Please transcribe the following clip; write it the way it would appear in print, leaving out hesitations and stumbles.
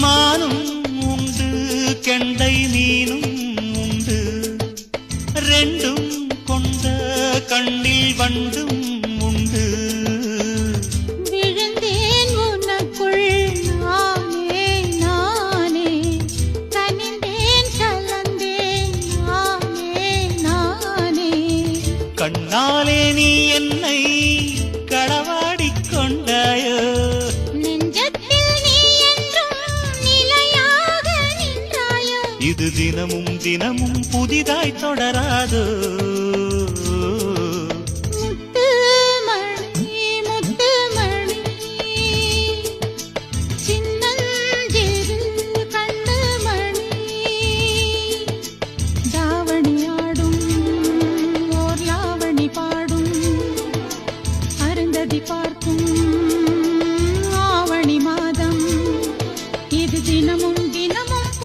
மானும் உண்டு கெண்டை மீனும் உண்டு ரெண்டும் கொண்ட கண்ணில் வண்டும் உண்டு விழுந்தேன் உனக்குள் நானே நானே கனிந்தேன் கலந்தேன் நானே நானே கண்ணாலே நீ என்னை களவாடிக் கொண்டாயோ நெஞ்சத்தில் நீ என்றும் நிலையாக நின்றாயோ இது தினமும் தினமும் புதிதாய் தொடராதோ முத்துமணி முத்துமணி சின்னஞ்சிறு கண்ணுமணி தாவணியாடும் ஓர் லாவணி பாடும் அருந்ததி பார்க்கும் ஆவணி மாதம் இது தினமும் தினமும்